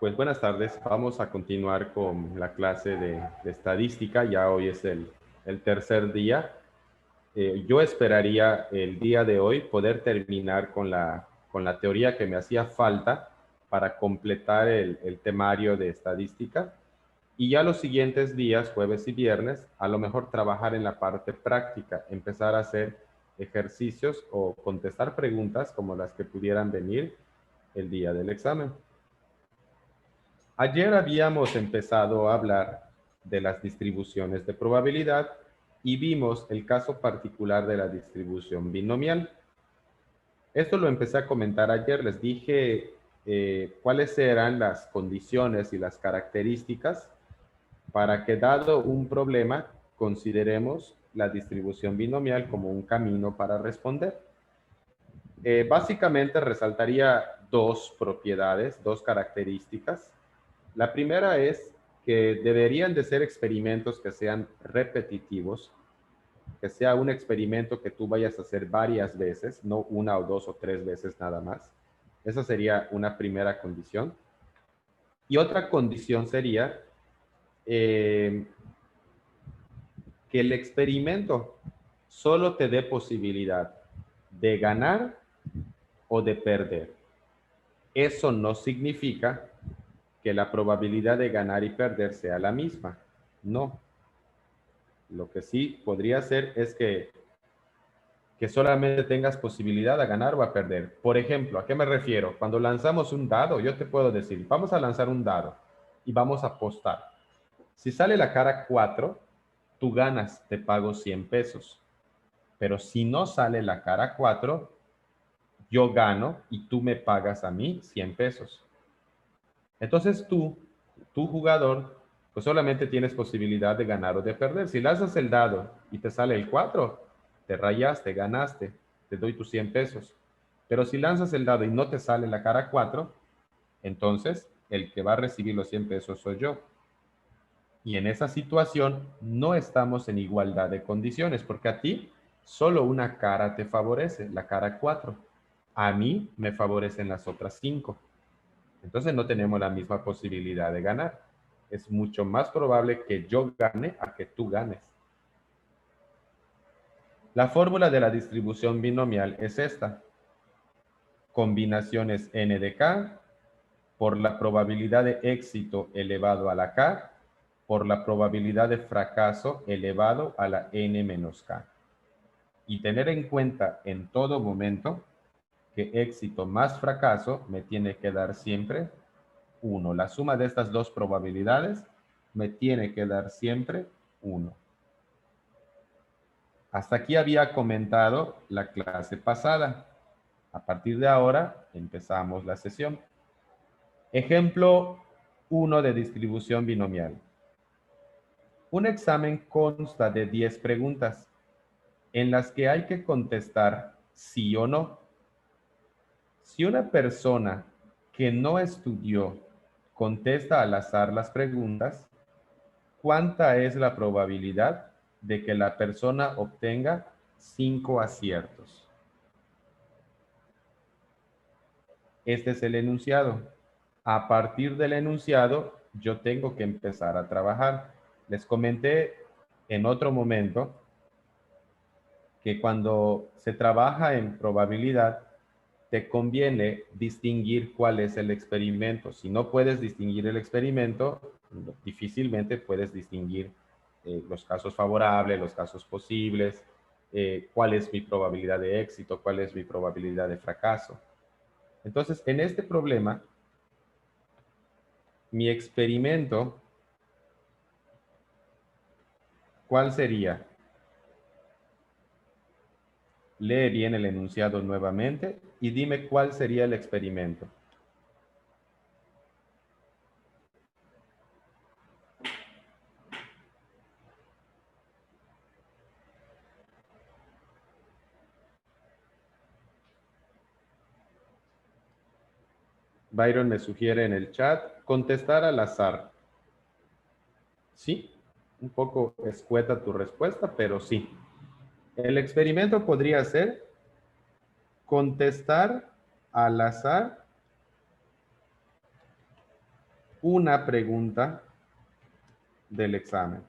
Pues buenas tardes, vamos a continuar con la clase de estadística, ya hoy es el tercer día. Yo esperaría el día de hoy poder terminar con la teoría que me hacía falta para completar el temario de estadística y ya los siguientes días, jueves y viernes, a lo mejor trabajar en la parte práctica, empezar a hacer ejercicios o contestar preguntas como las que pudieran venir el día del examen. Ayer habíamos empezado a hablar de las distribuciones de probabilidad y vimos el caso particular de la distribución binomial. Esto lo empecé a comentar ayer, les dije cuáles eran las condiciones y las características para que dado un problema consideremos la distribución binomial como un camino para responder. Básicamente resaltaría dos propiedades, dos características. La primera es que deberían de ser experimentos que sean repetitivos, que sea un experimento que tú vayas a hacer varias veces, no una o dos o tres veces nada más. Esa sería una primera condición. Y otra condición sería que el experimento solo te dé posibilidad de ganar o de perder. Eso no significa que la probabilidad de ganar y perder sea la misma. No. Lo que sí podría ser es que solamente tengas posibilidad de ganar o a perder. Por ejemplo, ¿a qué me refiero? Cuando lanzamos un dado, yo te puedo decir, vamos a lanzar un dado y vamos a apostar. Si sale la cara 4, tú ganas, te pago 100 pesos. Pero si no sale la cara 4, yo gano y tú me pagas a mí 100 pesos. Entonces tu jugador, pues solamente tienes posibilidad de ganar o de perder. Si lanzas el dado y te sale el 4, te rayaste, ganaste, te doy tus 100 pesos. Pero si lanzas el dado y no te sale la cara 4, entonces el que va a recibir los 100 pesos soy yo. Y en esa situación no estamos en igualdad de condiciones, porque a ti solo una cara te favorece, la cara 4. A mí me favorecen las otras 5. Entonces no tenemos la misma posibilidad de ganar. Es mucho más probable que yo gane a que tú ganes. La fórmula de la distribución binomial es esta. Combinaciones n de k por la probabilidad de éxito elevado a la k por la probabilidad de fracaso elevado a la n menos k. Y tener en cuenta en todo momento que éxito más fracaso me tiene que dar siempre 1. La suma de estas dos probabilidades me tiene que dar siempre 1. Hasta aquí había comentado la clase pasada. A partir de ahora empezamos la sesión. Ejemplo 1 de distribución binomial. Un examen consta de 10 preguntas en las que hay que contestar sí o no. Si una persona que no estudió contesta al azar las preguntas, ¿cuánta es la probabilidad de que la persona obtenga 5 aciertos? Este es el enunciado. A partir del enunciado, yo tengo que empezar a trabajar. Les comenté en otro momento que cuando se trabaja en probabilidad, te conviene distinguir cuál es el experimento. Si no puedes distinguir el experimento, difícilmente puedes distinguir los casos favorables, los casos posibles, cuál es mi probabilidad de éxito, cuál es mi probabilidad de fracaso. Entonces, en este problema, mi experimento, ¿cuál sería? Lee bien el enunciado nuevamente y dime cuál sería el experimento. Byron me sugiere en el chat contestar al azar. Sí, un poco escueta tu respuesta, pero sí. El experimento podría ser contestar al azar una pregunta del examen.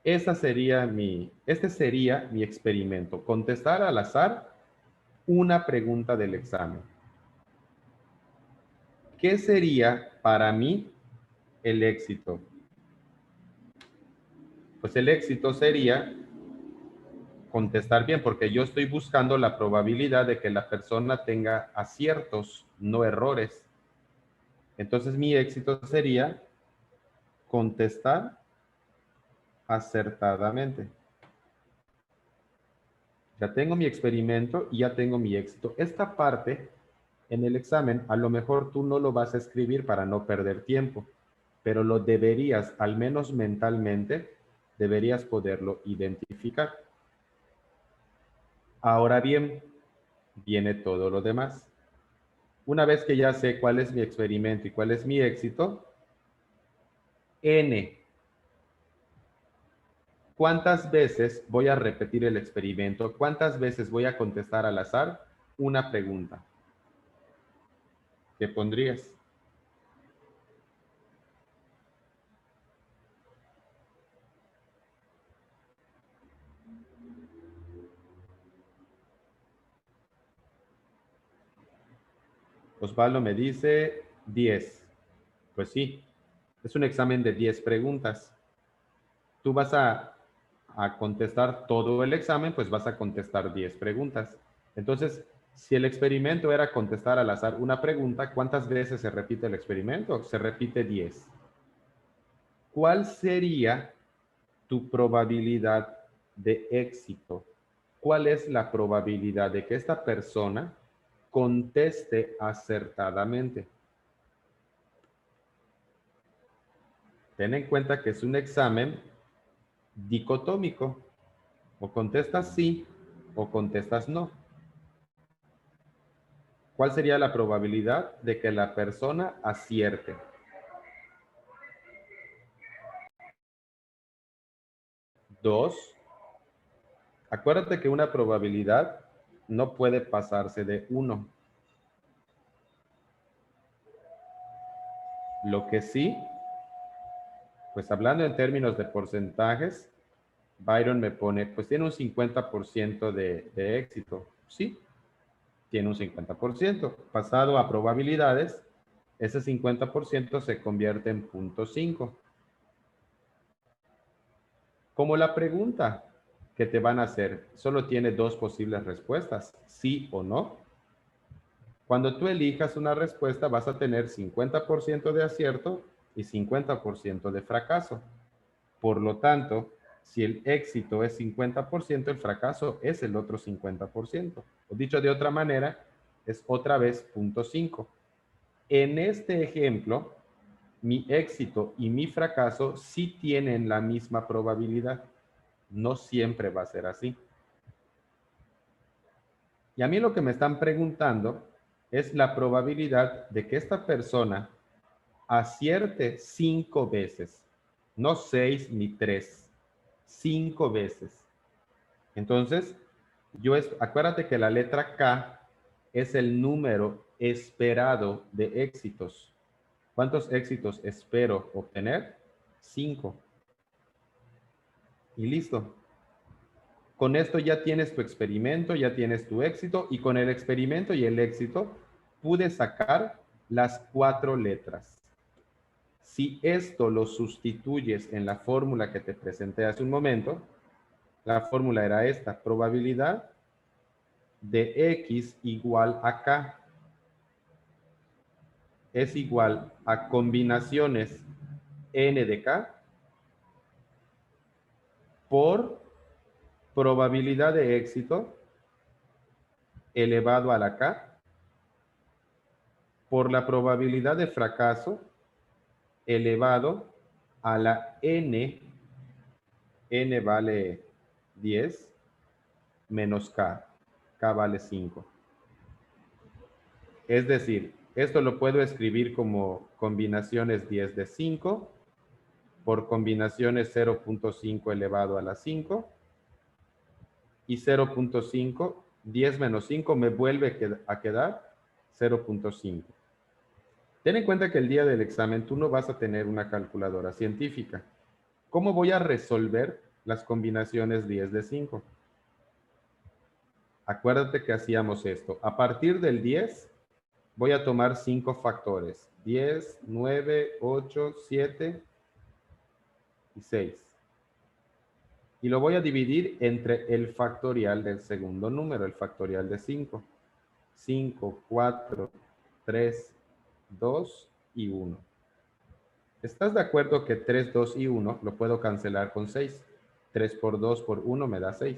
Este sería mi experimento. Contestar al azar una pregunta del examen. ¿Qué sería para mí el éxito? Pues el éxito sería contestar bien, porque yo estoy buscando la probabilidad de que la persona tenga aciertos, no errores. Entonces mi éxito sería contestar acertadamente. Ya tengo mi experimento y ya tengo mi éxito. Esta parte en el examen, a lo mejor tú no lo vas a escribir para no perder tiempo, pero lo deberías, al menos mentalmente, deberías poderlo identificar. Ahora bien, viene todo lo demás. Una vez que ya sé cuál es mi experimento y cuál es mi éxito, N. ¿Cuántas veces voy a repetir el experimento? ¿Cuántas veces voy a contestar al azar una pregunta? ¿Qué pondrías? Osvaldo me dice 10. Pues sí, es un examen de 10 preguntas. Tú vas a contestar todo el examen, pues vas a contestar 10 preguntas. Entonces, si el experimento era contestar al azar una pregunta, ¿cuántas veces se repite el experimento? Se repite 10. ¿Cuál sería tu probabilidad de éxito? ¿Cuál es la probabilidad de que esta persona conteste acertadamente? Ten en cuenta que es un examen dicotómico. O contestas sí o contestas no. ¿Cuál sería la probabilidad de que la persona acierte? 2. Acuérdate que una probabilidad no puede pasarse de 1. Lo que sí, pues hablando en términos de porcentajes, Byron me pone, pues tiene un 50% de éxito. Sí, tiene un 50%. Pasado a probabilidades, ese 50% se convierte en 0.5. Como la pregunta que te van a hacer solo tiene dos posibles respuestas, sí o no. Cuando tú elijas una respuesta vas a tener 50% de acierto y 50% de fracaso. Por lo tanto, si el éxito es 50%, el fracaso es el otro 50%. O dicho de otra manera, es otra vez 0.5. En este ejemplo, mi éxito y mi fracaso sí tienen la misma probabilidad. No siempre va a ser así. Y a mí lo que me están preguntando es la probabilidad de que esta persona acierte 5 veces, no 6 ni 3, 5 veces. Entonces, acuérdate que la letra K es el número esperado de éxitos. ¿Cuántos éxitos espero obtener? 5. Y listo. Con esto ya tienes tu experimento, ya tienes tu éxito y con el experimento y el éxito pude sacar las 4 letras. Si esto lo sustituyes en la fórmula que te presenté hace un momento, la fórmula era esta: probabilidad de X igual a K es igual a combinaciones N de K por probabilidad de éxito elevado a la K por la probabilidad de fracaso elevado a la N. N vale 10 menos K. K vale 5. Es decir, esto lo puedo escribir como combinaciones 10 de 5 por combinaciones 0.5 elevado a la 5 y 0.5, 10 menos 5 me vuelve a quedar 0.5. Ten en cuenta que el día del examen tú no vas a tener una calculadora científica. ¿Cómo voy a resolver las combinaciones 10 de 5? Acuérdate que hacíamos esto. A partir del 10, voy a tomar 5 factores. 10, 9, 8, 7 y 6. Y lo voy a dividir entre el factorial del segundo número, el factorial de 5. 5, 4, 3, 2 y 1. ¿Estás de acuerdo que 3, 2 y 1 lo puedo cancelar con 6? 3 por 2 por 1 me da 6.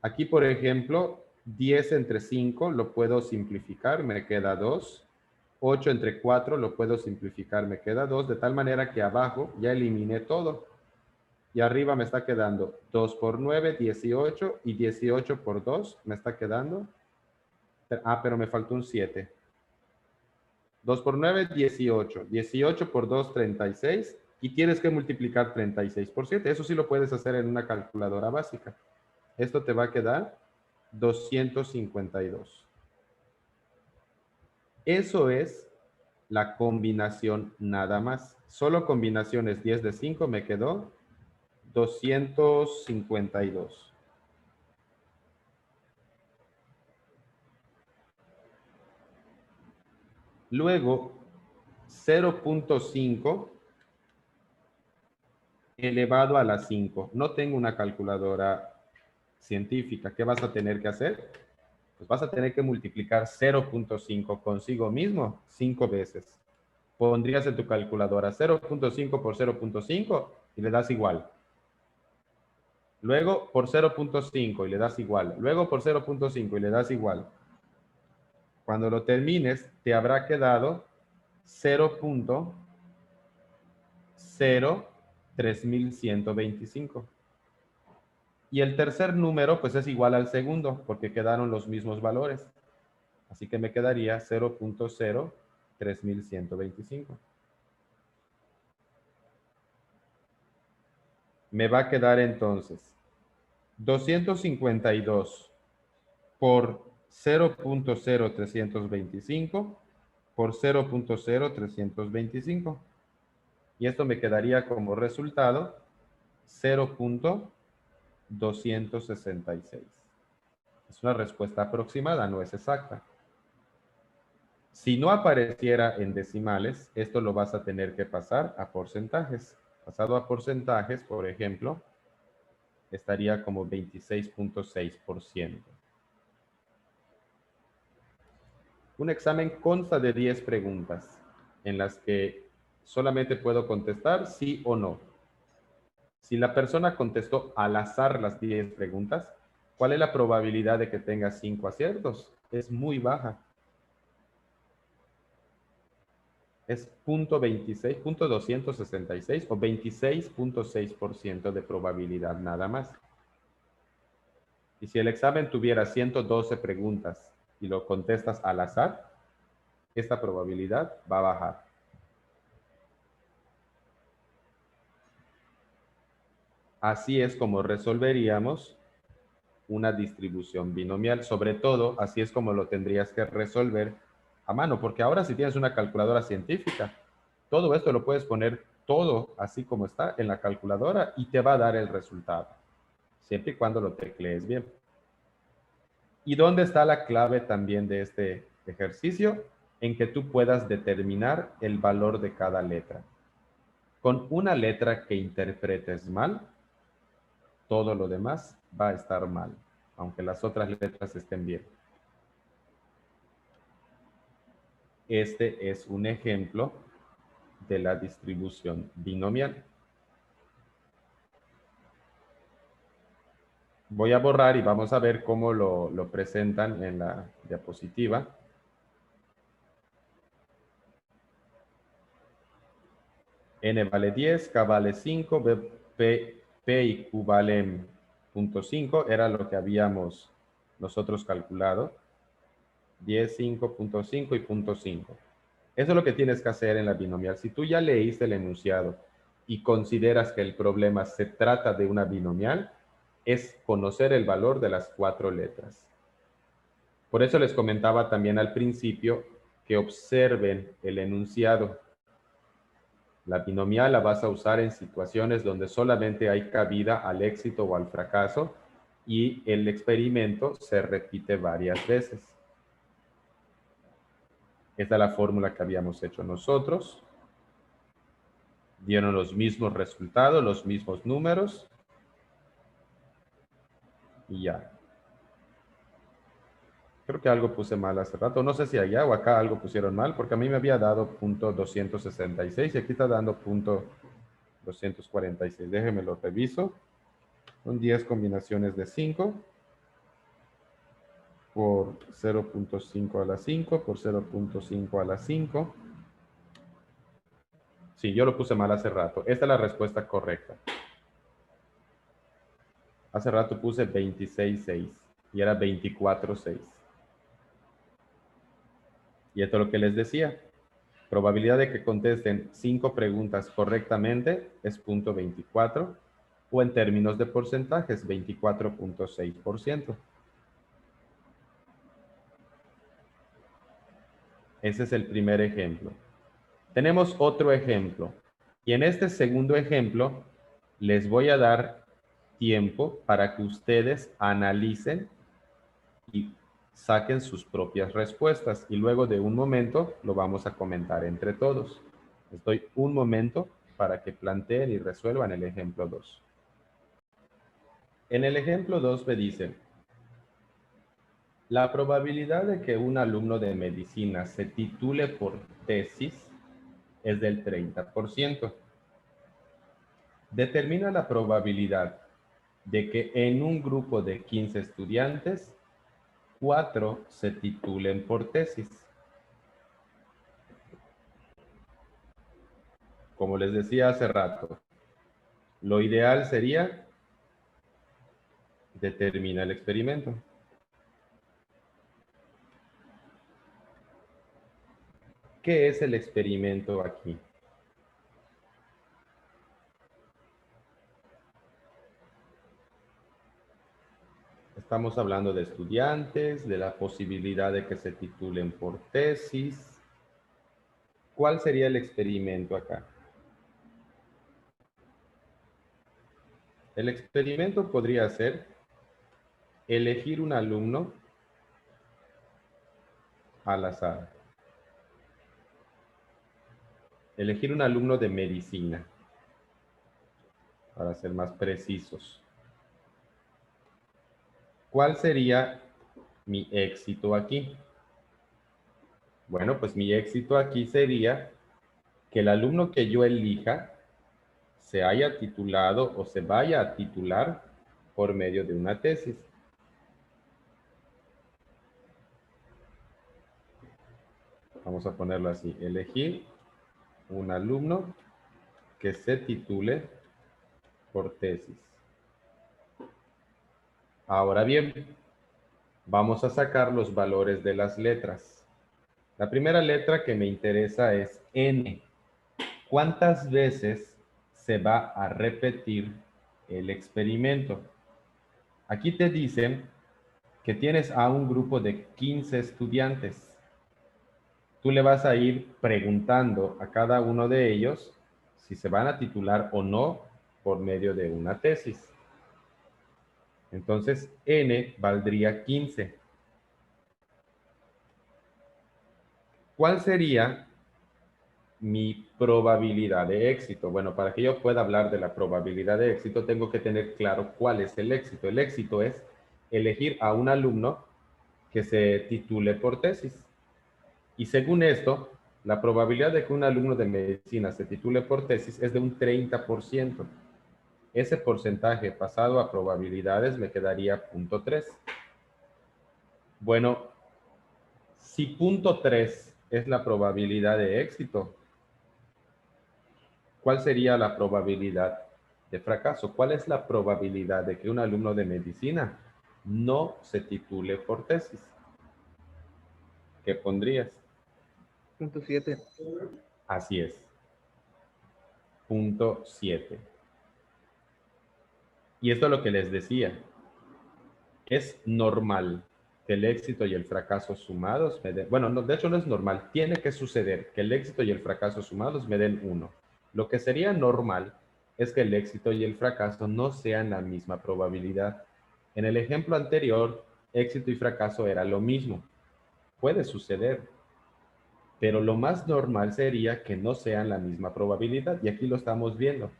Aquí, por ejemplo, 10 entre 5 lo puedo simplificar, me queda 2. 8 entre 4 lo puedo simplificar, me queda 2, de tal manera que abajo ya eliminé todo. Y arriba me está quedando 2 por 9, 18, y 18 por 2 me está quedando. Pero me faltó un 7. 2 por 9, 18. 18 por 2, 36. Y tienes que multiplicar 36 por 7. Eso sí lo puedes hacer en una calculadora básica. Esto te va a quedar 252. Eso es la combinación nada más. Solo combinaciones 10 de 5 me quedó 252. Luego, 0.5 elevado a la 5. No tengo una calculadora científica. ¿Qué vas a tener que hacer? Pues vas a tener que multiplicar 0.5 consigo mismo 5 veces. Pondrías en tu calculadora 0.5 por 0.5 y le das igual. Luego por 0.5 y le das igual. Luego por 0.5 y le das igual. Cuando lo termines, te habrá quedado 0.03125. Y el tercer número, pues es igual al segundo, porque quedaron los mismos valores. Así que me quedaría 0.03125. Me va a quedar entonces 252 por 0.0325 por 0.0325. Y esto me quedaría como resultado 0.266. Es una respuesta aproximada, no es exacta. Si no apareciera en decimales, esto lo vas a tener que pasar a porcentajes. Pasado a porcentajes, por ejemplo, estaría como 26.6%. Un examen consta de 10 preguntas en las que solamente puedo contestar sí o no. Si la persona contestó al azar las 10 preguntas, ¿cuál es la probabilidad de que tenga 5 aciertos? Es muy baja. Es 0.26, 0.266 o 26.6% de probabilidad nada más. Y si el examen tuviera 112 preguntas y lo contestas al azar, esta probabilidad va a bajar. Así es como resolveríamos una distribución binomial. Sobre todo, así es como lo tendrías que resolver a mano, porque ahora si tienes una calculadora científica, todo esto lo puedes poner todo así como está en la calculadora y te va a dar el resultado, siempre y cuando lo teclees bien. ¿Y dónde está la clave también de este ejercicio? En que tú puedas determinar el valor de cada letra. Con una letra que interpretes mal, todo lo demás va a estar mal, aunque las otras letras estén bien. Este es un ejemplo de la distribución binomial. Voy a borrar y vamos a ver cómo lo presentan en la diapositiva. N vale 10, K vale 5, P y Q valen 0.5, era lo que habíamos nosotros calculado. 10, 5, 0.5 y 0.5. Eso es lo que tienes que hacer en la binomial. Si tú ya leíste el enunciado y consideras que el problema se trata de una binomial, es conocer el valor de las 4 letras. Por eso les comentaba también al principio que observen el enunciado. La binomial la vas a usar en situaciones donde solamente hay cabida al éxito o al fracaso y el experimento se repite varias veces. Esta es la fórmula que habíamos hecho nosotros. Dieron los mismos resultados, los mismos números. Y ya. Creo que algo puse mal hace rato. No sé si allá o acá algo pusieron mal, porque a mí me había dado punto 266 y aquí está dando punto 246. Déjenme lo reviso. Son 10 combinaciones de 5 por 0.5 a la 5 por 0.5 a la 5. Sí, yo lo puse mal hace rato. Esta es la respuesta correcta. Hace rato puse 26.6 y era 24.6. Y esto es lo que les decía. Probabilidad de que contesten 5 preguntas correctamente es 0.24 o en términos de porcentajes 24.6%. Ese es el primer ejemplo. Tenemos otro ejemplo. Y en este segundo ejemplo les voy a dar tiempo para que ustedes analicen y saquen sus propias respuestas. Y luego de un momento lo vamos a comentar entre todos. Les doy un momento para que planteen y resuelvan el ejemplo 2. En el ejemplo 2 me dicen, la probabilidad de que un alumno de medicina se titule por tesis es del 30%. Determina la probabilidad de que en un grupo de 15 estudiantes, 4 se titulen por tesis. Como les decía hace rato, lo ideal sería determinar el experimento. ¿Qué es el experimento aquí? Estamos hablando de estudiantes, de la posibilidad de que se titulen por tesis. ¿Cuál sería el experimento acá? El experimento podría ser elegir un alumno al azar. Elegir un alumno de medicina, para ser más precisos. ¿Cuál sería mi éxito aquí? Bueno, pues mi éxito aquí sería que el alumno que yo elija se haya titulado o se vaya a titular por medio de una tesis. Vamos a ponerlo así, elegir un alumno que se titule por tesis. Ahora bien, vamos a sacar los valores de las letras. La primera letra que me interesa es N. ¿Cuántas veces se va a repetir el experimento? Aquí te dicen que tienes a un grupo de 15 estudiantes. Tú le vas a ir preguntando a cada uno de ellos si se van a titular o no por medio de una tesis. Entonces, N valdría 15. ¿Cuál sería mi probabilidad de éxito? Bueno, para que yo pueda hablar de la probabilidad de éxito, tengo que tener claro cuál es el éxito. El éxito es elegir a un alumno que se titule por tesis. Y según esto, la probabilidad de que un alumno de medicina se titule por tesis es de un 30%. Ese porcentaje pasado a probabilidades me quedaría 0.3. Bueno, si 0.3 es la probabilidad de éxito, ¿cuál sería la probabilidad de fracaso? ¿Cuál es la probabilidad de que un alumno de medicina no se titule por tesis? ¿Qué pondrías? 0.7. Así es, 0.7. Y esto es lo que les decía. Es normal que el éxito y el fracaso sumados me den, bueno, no, de hecho no es normal, tiene que suceder que el éxito y el fracaso sumados me den 1. Lo que sería normal es que el éxito y el fracaso no sean la misma probabilidad. En el ejemplo anterior, éxito y fracaso era lo mismo. Puede suceder, pero lo más normal sería que no sean la misma probabilidad, y aquí lo estamos viendo.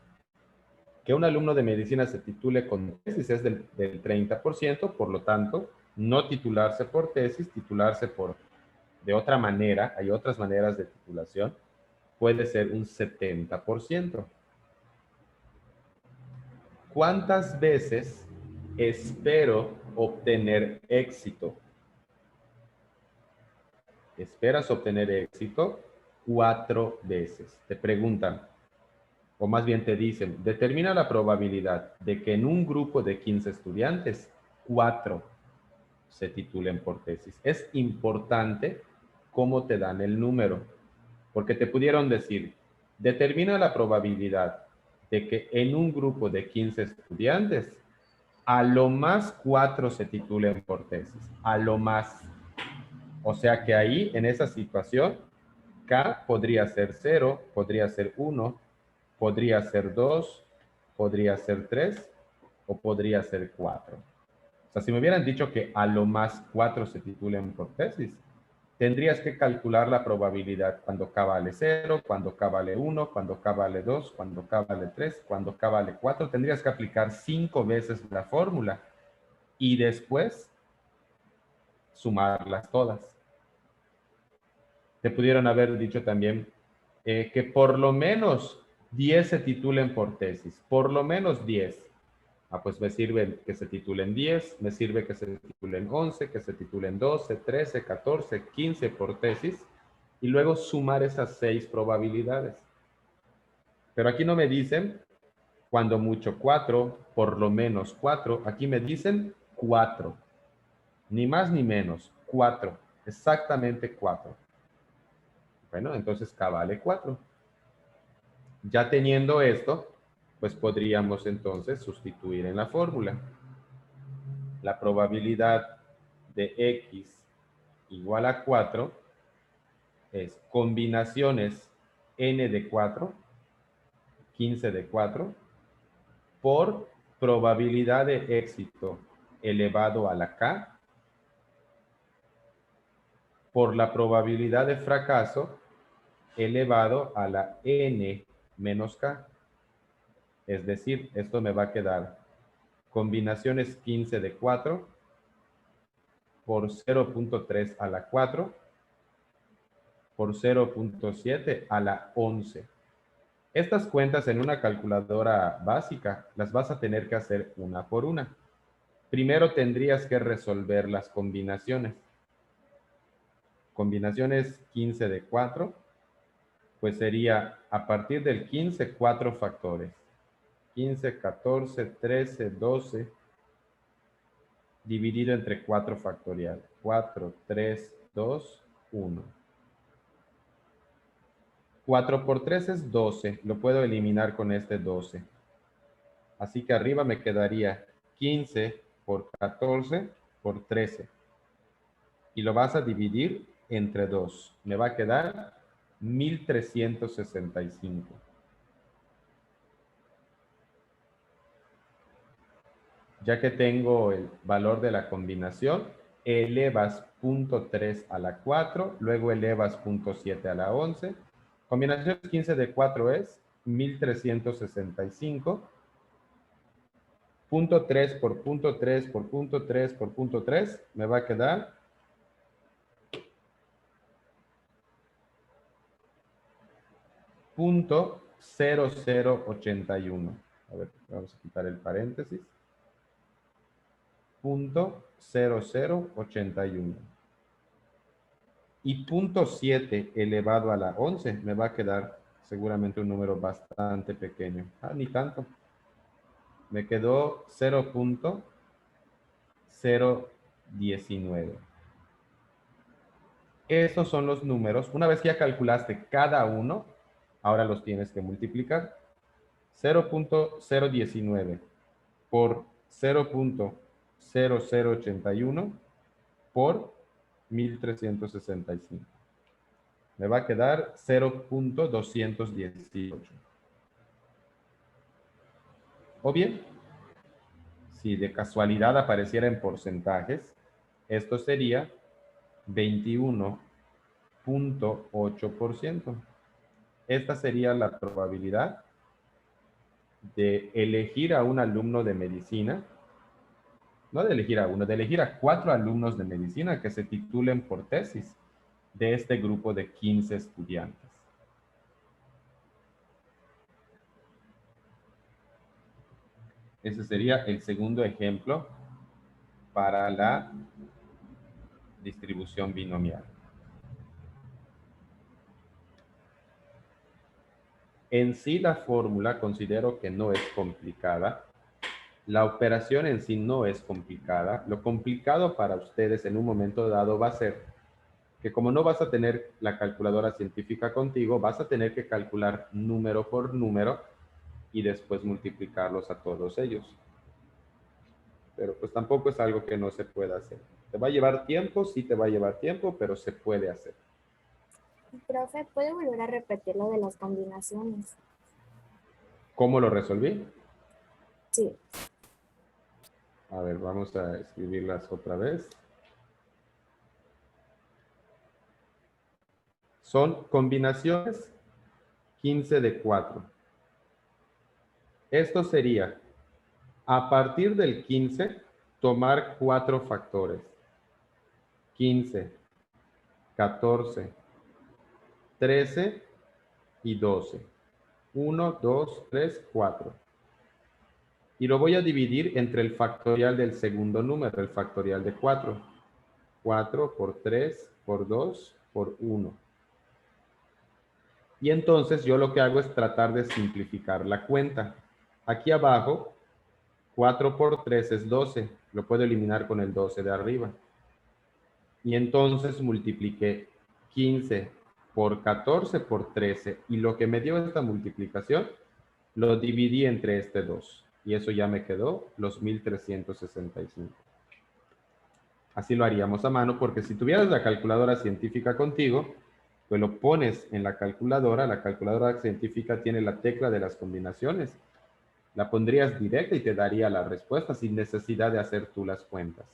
Que un alumno de medicina se titule con tesis es del 30%, por lo tanto, no titularse por tesis, titularse de otra manera, hay otras maneras de titulación, puede ser un 70%. ¿Cuántas veces espero obtener éxito? ¿Esperas obtener éxito? 4 veces. Te preguntan, o más bien te dicen, determina la probabilidad de que en un grupo de 15 estudiantes, 4 se titulen por tesis. Es importante cómo te dan el número, porque te pudieron decir, determina la probabilidad de que en un grupo de 15 estudiantes, a lo más 4 se titulen por tesis, a lo más. O sea que ahí, en esa situación, K podría ser 0, podría ser 1, podría ser 2, podría ser 3 o podría ser 4. O sea, si me hubieran dicho que a lo más 4 se titulen por tesis, tendrías que calcular la probabilidad cuando K vale 0, cuando K vale 1, cuando K vale 2, cuando K vale 3, cuando K vale 4. Tendrías que aplicar 5 veces la fórmula y después sumarlas todas. Te pudieron haber dicho también que por lo menos 10 se titulen por tesis, por lo menos 10. Ah, pues me sirve que se titulen 10, me sirve que se titulen 11, que se titulen 12, 13, 14, 15 por tesis, y luego sumar esas 6 probabilidades. Pero aquí no me dicen cuando mucho 4, por lo menos 4, aquí me dicen 4, ni más ni menos, 4, exactamente 4. Bueno, entonces K vale 4. Ya teniendo esto, pues podríamos entonces sustituir en la fórmula. La probabilidad de X igual a 4 es combinaciones n de 4, 15 de 4, por probabilidad de éxito elevado a la K, por la probabilidad de fracaso elevado a la n menos K. Es decir, esto me va a quedar combinaciones 15 de 4 por 0.3 a la 4 por 0.7 a la 11. Estas cuentas en una calculadora básica las vas a tener que hacer una por una. Primero tendrías que resolver las combinaciones. Combinaciones 15 de 4, pues sería a partir del 15, 4 factores. 15, 14, 13, 12, dividido entre 4 factorial. 4, 3, 2, 1. 4 por 3 es 12. Lo puedo eliminar con este 12. Así que arriba me quedaría 15 por 14 por 13. Y lo vas a dividir entre 2. Me va a quedar 1365. Ya que tengo el valor de la combinación, elevas 0.3 a la 4, luego elevas 0.7 a la 11. Combinación 15 de 4 es 1365. Punto 3 por punto 3 por punto 3 por punto 3 me va a quedar 0.0081. A ver, vamos a quitar el paréntesis. 0.0081. Y 0.7 elevado a la 11 me va a quedar seguramente un número bastante pequeño. Ah, ni tanto. Me quedó 0.019. Esos son los números. Una vez que ya calculaste cada uno, ahora los tienes que multiplicar. 0.019 por 0.0081 por 1365. Me va a quedar 0.218. O bien, si de casualidad apareciera en porcentajes, esto sería 21.8%. Esta sería la probabilidad de elegir a un alumno de medicina, no de elegir a uno, de elegir a 4 alumnos de medicina que se titulen por tesis de este grupo de 15 estudiantes. Ese sería el segundo ejemplo para la distribución binomial. En sí la fórmula considero que no es complicada. La operación en sí no es complicada. Lo complicado para ustedes en un momento dado va a ser que como no vas a tener la calculadora científica contigo, vas a tener que calcular número por número y después multiplicarlos a todos ellos. Pero pues tampoco es algo que no se pueda hacer. ¿Te va a llevar tiempo? Sí te va a llevar tiempo, pero se puede hacer. Profe, ¿puede volver a repetir lo de las combinaciones? ¿Cómo lo resolví? Sí. A ver, vamos a escribirlas otra vez. Son combinaciones 15 de 4. Esto sería, a partir del 15, tomar 4 factores. 15, 14, 13 y 12. 1, 2, 3, 4. Y lo voy a dividir entre el factorial del segundo número, el factorial de 4. 4 por 3 por 2 por 1. Y entonces yo lo que hago es tratar de simplificar la cuenta. Aquí abajo, 4 por 3 es 12. Lo puedo eliminar con el 12 de arriba. Y entonces multipliqué 15 por 14 por 13. Y lo que me dio esta multiplicación, lo dividí entre este 2. Y eso ya me quedó los 1365. Así lo haríamos a mano, porque si tuvieras la calculadora científica contigo, pues lo pones en la calculadora científica tiene la tecla de las combinaciones. La pondrías directa y te daría la respuesta sin necesidad de hacer tú las cuentas.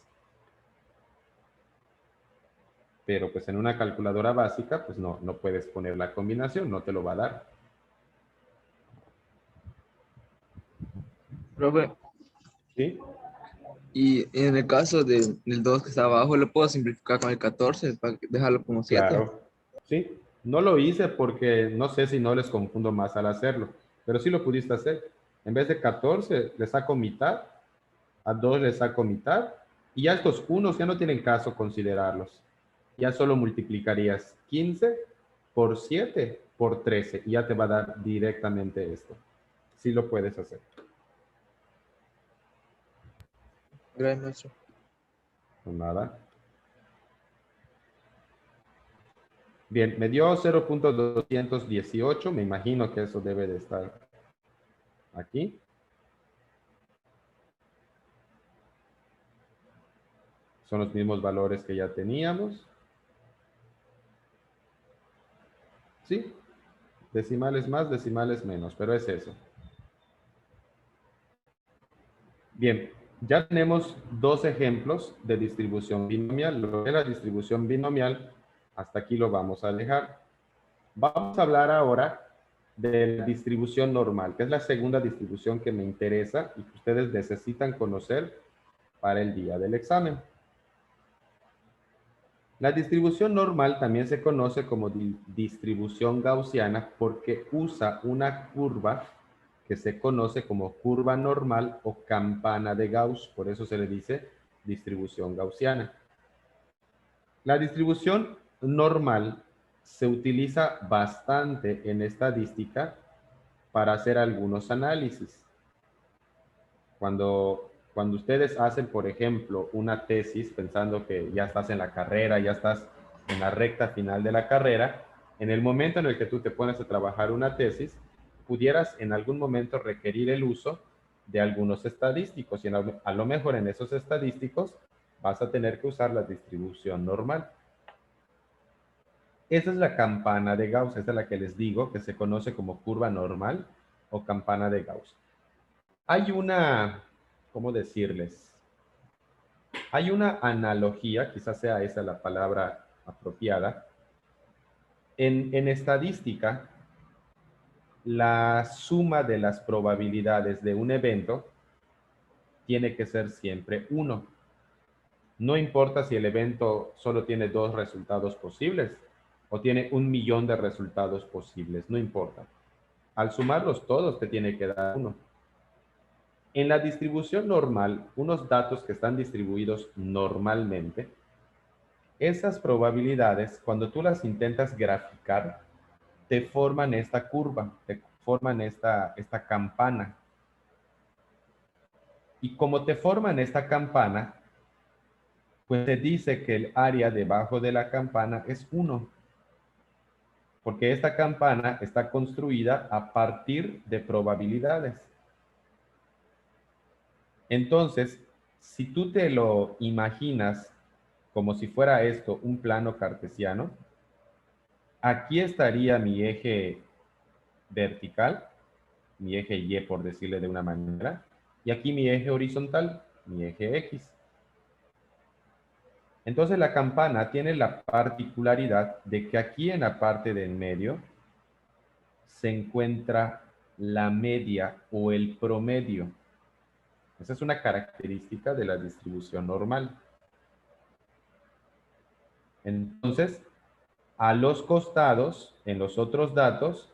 Pero pues en una calculadora básica, pues no puedes poner la combinación, no te lo va a dar. Profe, ¿Sí? y en el caso del 2 que está abajo, ¿lo puedo simplificar con el 14 para dejarlo como 7? Claro. Sí, no lo hice porque no sé si no les confundo más al hacerlo, pero sí lo pudiste hacer. En vez de 14, le saco mitad, a 2 le saco mitad, y ya estos unos ya no tienen caso considerarlos. Ya solo multiplicarías 15 por 7 por 13, y ya te va a dar directamente esto. Sí lo puedes hacer. Gracias, maestro. Pues nada. Bien, me dio 0.218, me imagino que eso debe de estar aquí. Son los mismos valores que ya teníamos. Sí, decimales más, decimales menos, pero es eso. Bien, ya tenemos dos ejemplos de distribución binomial. Lo que es la distribución binomial, hasta aquí lo vamos a dejar. Vamos a hablar ahora de la distribución normal, que es la segunda distribución que me interesa y que ustedes necesitan conocer para el día del examen. La distribución normal también se conoce como distribución gaussiana porque usa una curva que se conoce como curva normal o campana de Gauss, por eso se le dice distribución gaussiana. La distribución normal se utiliza bastante en estadística para hacer algunos análisis. Cuando ustedes hacen, por ejemplo, una tesis pensando que ya estás en la carrera, ya estás en la recta final de la carrera, en el momento en el que tú te pones a trabajar una tesis, pudieras en algún momento requerir el uso de algunos estadísticos y a lo mejor en esos estadísticos vas a tener que usar la distribución normal. Esa es la campana de Gauss, esta es la que les digo, que se conoce como curva normal o campana de Gauss. Hay una, ¿cómo decirles? Hay una analogía, quizás sea esa la palabra apropiada. En estadística, la suma de las probabilidades de un evento tiene que ser siempre 1. No importa si el evento solo tiene 2 resultados posibles o tiene 1.000.000 de resultados posibles, no importa. Al sumarlos todos te tiene que dar 1. En la distribución normal, unos datos que están distribuidos normalmente, esas probabilidades, cuando tú las intentas graficar, te forman esta curva, te forman esta campana. Y como te forman esta campana, pues te dice que el área debajo de la campana es 1. Porque esta campana está construida a partir de probabilidades. Entonces, si tú te lo imaginas como si fuera esto un plano cartesiano, aquí estaría mi eje vertical, mi eje Y por decirle de una manera, y aquí mi eje horizontal, mi eje X. Entonces la campana tiene la particularidad de que aquí en la parte del medio se encuentra la media o el promedio. Esa es una característica de la distribución normal. Entonces, a los costados, en los otros datos,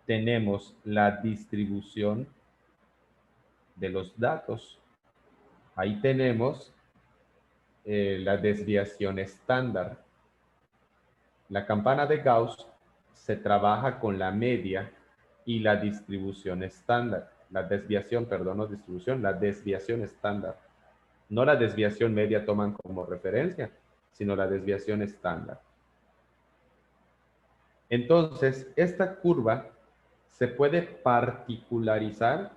tenemos la distribución de los datos. Ahí tenemos la desviación estándar. La campana de Gauss se trabaja con la media y la distribución estándar. La desviación, perdón, no distribución, la desviación estándar. No la desviación media toman como referencia, sino la desviación estándar. Entonces, esta curva se puede particularizar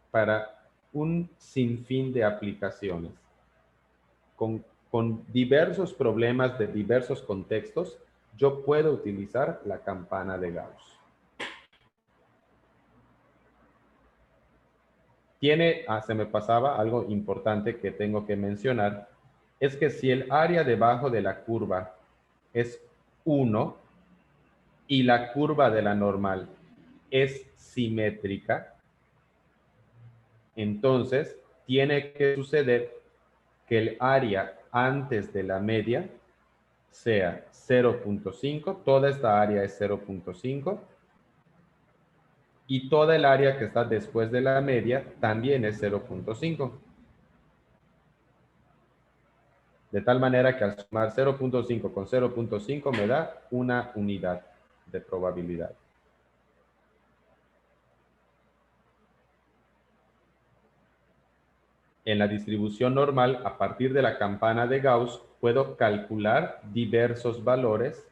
para un sinfín de aplicaciones. Con diversos problemas de diversos contextos, yo puedo utilizar la campana de Gauss. se me pasaba algo importante que tengo que mencionar, es que si el área debajo de la curva es 1 y la curva de la normal es simétrica, entonces tiene que suceder que el área antes de la media sea 0.5, toda esta área es 0.5, y toda el área que está después de la media también es 0.5. De tal manera que al sumar 0.5 con 0.5 me da una unidad de probabilidad. En la distribución normal, a partir de la campana de Gauss, puedo calcular diversos valores,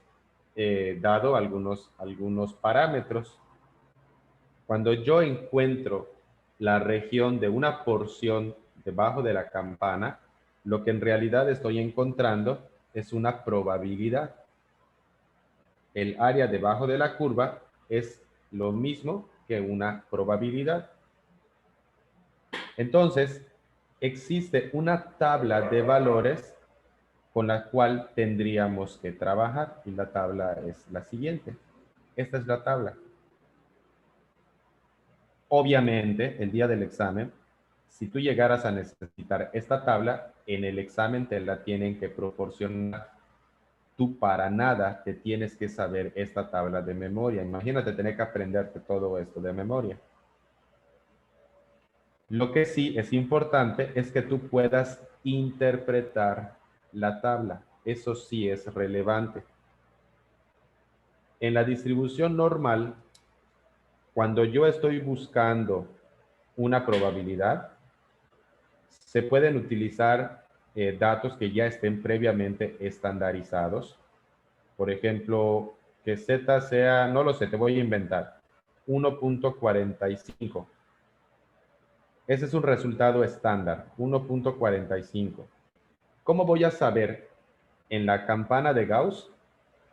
dado algunos parámetros. Cuando yo encuentro la región de una porción debajo de la campana, lo que en realidad estoy encontrando es una probabilidad. El área debajo de la curva es lo mismo que una probabilidad. Entonces, existe una tabla de valores con la cual tendríamos que trabajar, y la tabla es la siguiente. Esta es la tabla. Obviamente, el día del examen, si tú llegaras a necesitar esta tabla, en el examen te la tienen que proporcionar. Tú para nada te tienes que saber esta tabla de memoria. Imagínate tener que aprenderte todo esto de memoria. Lo que sí es importante es que tú puedas interpretar la tabla. Eso sí es relevante. En la distribución normal, cuando yo estoy buscando una probabilidad, se pueden utilizar datos que ya estén previamente estandarizados. Por ejemplo, que Z sea, no lo sé, te voy a inventar, 1.45. Ese es un resultado estándar, 1.45. ¿Cómo voy a saber en la campana de Gauss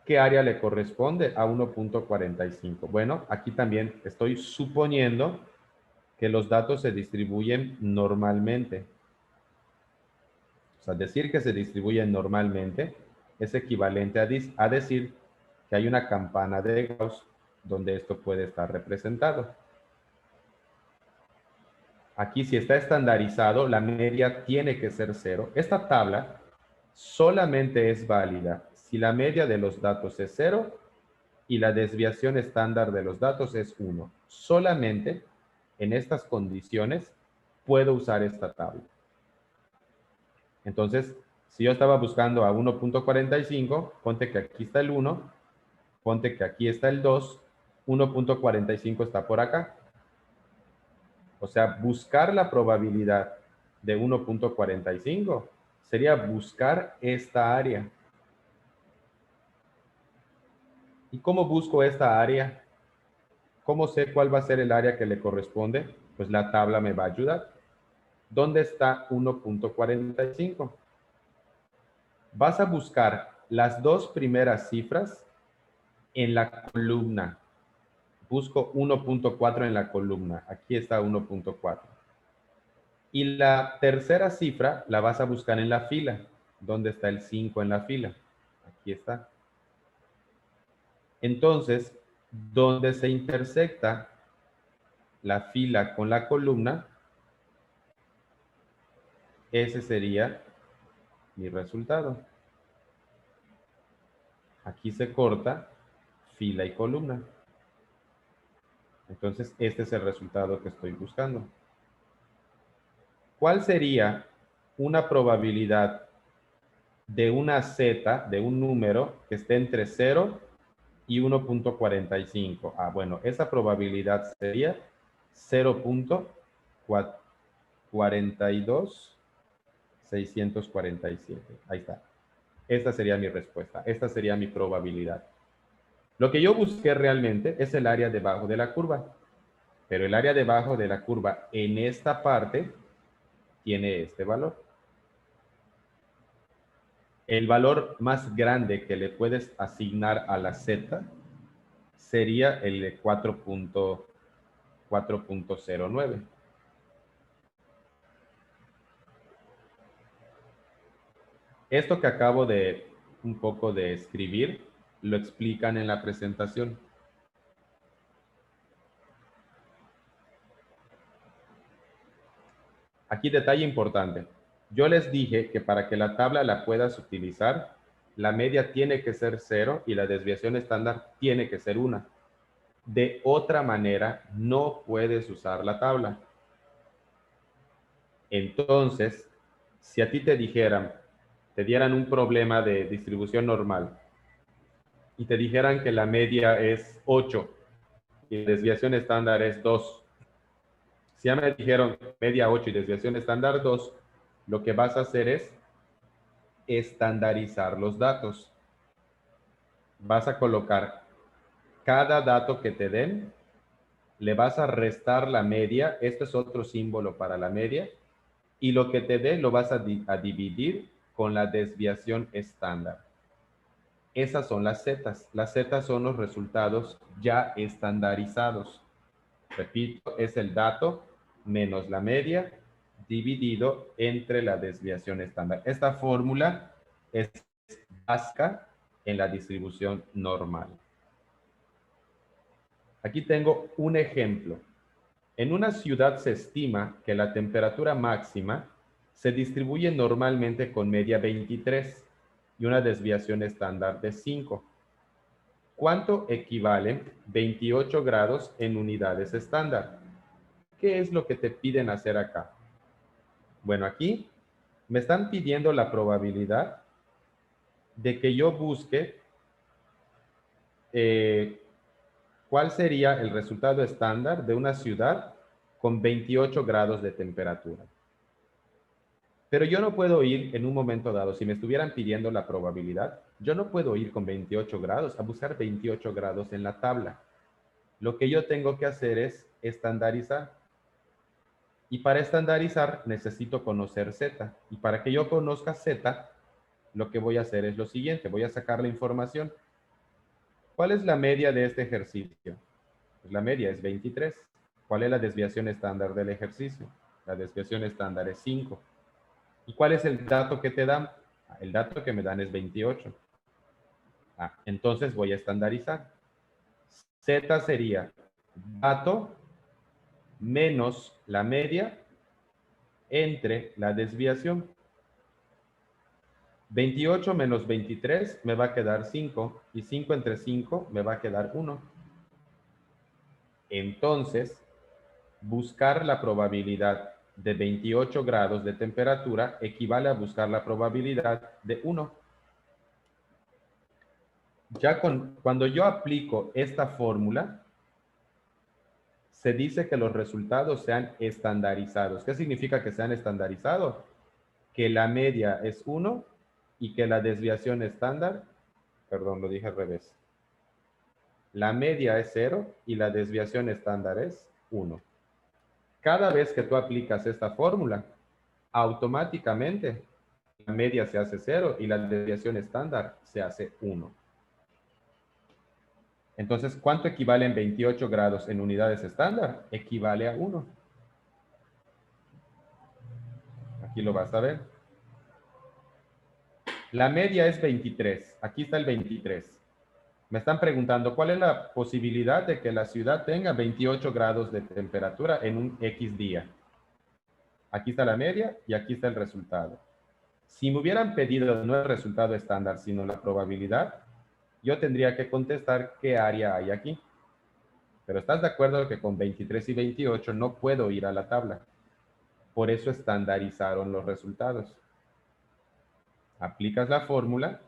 qué área le corresponde a 1.45? Bueno, aquí también estoy suponiendo que los datos se distribuyen normalmente. O sea, decir que se distribuyen normalmente es equivalente a decir que hay una campana de Gauss donde esto puede estar representado. Aquí, si está estandarizado, la media tiene que ser 0. Esta tabla solamente es válida si la media de los datos es 0 y la desviación estándar de los datos es 1. Solamente en estas condiciones puedo usar esta tabla. Entonces, si yo estaba buscando a 1.45, ponte que aquí está el 1, ponte que aquí está el 2, 1.45 está por acá. O sea, buscar la probabilidad de 1.45 sería buscar esta área. ¿Y cómo busco esta área? ¿Cómo sé cuál va a ser el área que le corresponde? Pues la tabla me va a ayudar. ¿Dónde está 1.45? Vas a buscar las dos primeras cifras en la columna. Busco 1.4 en la columna. Aquí está 1.4. Y la tercera cifra la vas a buscar en la fila. ¿Dónde está el 5 en la fila? Aquí está. Entonces, donde se intersecta la fila con la columna, ese sería mi resultado. Aquí se corta fila y columna. Entonces, este es el resultado que estoy buscando. ¿Cuál sería una probabilidad de una z, de un número que esté entre 0 y 1.45? Ah, bueno, esa probabilidad sería 0.42647. Ahí está. Esta sería mi respuesta. Esta sería mi probabilidad. Lo que yo busqué realmente es el área debajo de la curva. Pero el área debajo de la curva en esta parte tiene este valor. El valor más grande que le puedes asignar a la z sería el de 4.09. Esto que acabo de un poco de escribir, lo explican en la presentación. Aquí detalle importante. Yo les dije que para que la tabla la puedas utilizar, la media tiene que ser 0 y la desviación estándar tiene que ser 1. De otra manera, no puedes usar la tabla. Entonces, si a ti te dieran un problema de distribución normal y te dijeran que la media es 8 y la desviación estándar es 2, si ya me dijeron media 8 y desviación estándar 2, lo que vas a hacer es estandarizar los datos. Vas a colocar cada dato que te den, le vas a restar la media, este es otro símbolo para la media, y lo que te dé lo vas a dividir con la desviación estándar. Esas son las zetas. Las zetas son los resultados ya estandarizados. Repito, es el dato menos la media dividido entre la desviación estándar. Esta fórmula es básica en la distribución normal. Aquí tengo un ejemplo. En una ciudad se estima que la temperatura máxima se distribuye normalmente con media 23 y una desviación estándar de 5. ¿Cuánto equivalen 28 grados en unidades estándar? ¿Qué es lo que te piden hacer acá? Bueno, aquí me están pidiendo la probabilidad de que yo busque cuál sería el resultado estándar de una ciudad con 28 grados de temperatura. Pero yo no puedo ir en un momento dado, si me estuvieran pidiendo la probabilidad, yo no puedo ir con 28 grados a buscar 28 grados en la tabla. Lo que yo tengo que hacer es estandarizar. Y para estandarizar necesito conocer Z. Y para que yo conozca Z, lo que voy a hacer es lo siguiente. Voy a sacar la información. ¿Cuál es la media de este ejercicio? Pues la media es 23. ¿Cuál es la desviación estándar del ejercicio? La desviación estándar es 5. ¿Y cuál es el dato que te dan? El dato que me dan es 28. Entonces voy a estandarizar. Z sería dato menos la media entre la desviación. 28 menos 23 me va a quedar 5 y 5 entre 5 me va a quedar 1. Entonces, buscar la probabilidad de 28 grados de temperatura equivale a buscar la probabilidad de 1. Ya cuando yo aplico esta fórmula, se dice que los resultados sean estandarizados. ¿Qué significa que sean estandarizados? Que la media es 1 y que la desviación estándar, perdón, lo dije al revés. La media es 0 y la desviación estándar es 1. Cada vez que tú aplicas esta fórmula, automáticamente la media se hace 0 y la desviación estándar se hace 1. Entonces, ¿cuánto equivalen 28 grados en unidades estándar? Equivale a 1. Aquí lo vas a ver. La media es 23. Aquí está el 23. Me están preguntando, ¿cuál es la posibilidad de que la ciudad tenga 28 grados de temperatura en un X día? Aquí está la media y aquí está el resultado. Si me hubieran pedido no el resultado estándar, sino la probabilidad, yo tendría que contestar qué área hay aquí. Pero ¿estás de acuerdo que con 23 y 28 no puedo ir a la tabla? Por eso estandarizaron los resultados. Aplicas la fórmula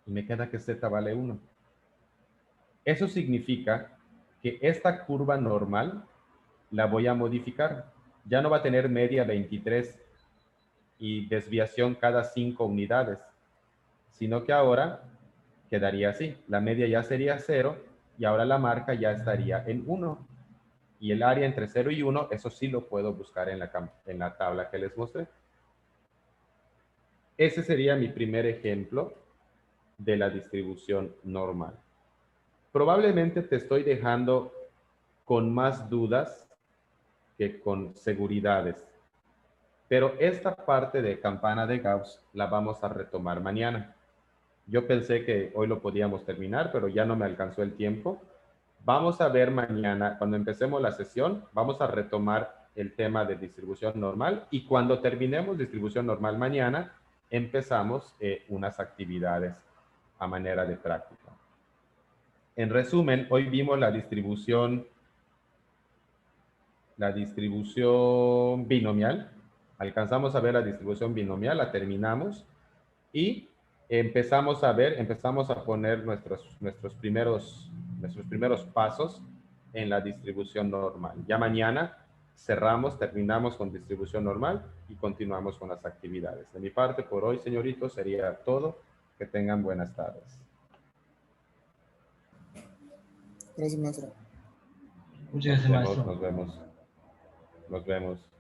y me queda que Z vale 1. Eso significa que esta curva normal la voy a modificar. Ya no va a tener media 23 y desviación cada 5 unidades, sino que ahora quedaría así. La media ya sería 0 y ahora la marca ya estaría en 1. Y el área entre 0 y 1, eso sí lo puedo buscar en la tabla que les mostré. Ese sería mi primer ejemplo de la distribución normal. Probablemente te estoy dejando con más dudas que con seguridades. Pero esta parte de campana de Gauss la vamos a retomar mañana. Yo pensé que hoy lo podíamos terminar, pero ya no me alcanzó el tiempo. Vamos a ver mañana, cuando empecemos la sesión, vamos a retomar el tema de distribución normal y cuando terminemos distribución normal mañana, empezamos unas actividades a manera de práctica. En resumen, hoy vimos la distribución binomial. Alcanzamos a ver la distribución binomial, la terminamos y empezamos a poner nuestros primeros pasos en la distribución normal. Ya mañana terminamos con distribución normal y continuamos con las actividades. De mi parte, por hoy, señoritos, sería todo. Que tengan buenas tardes. Gracias, maestro. Muchas gracias, maestro. Nos vemos.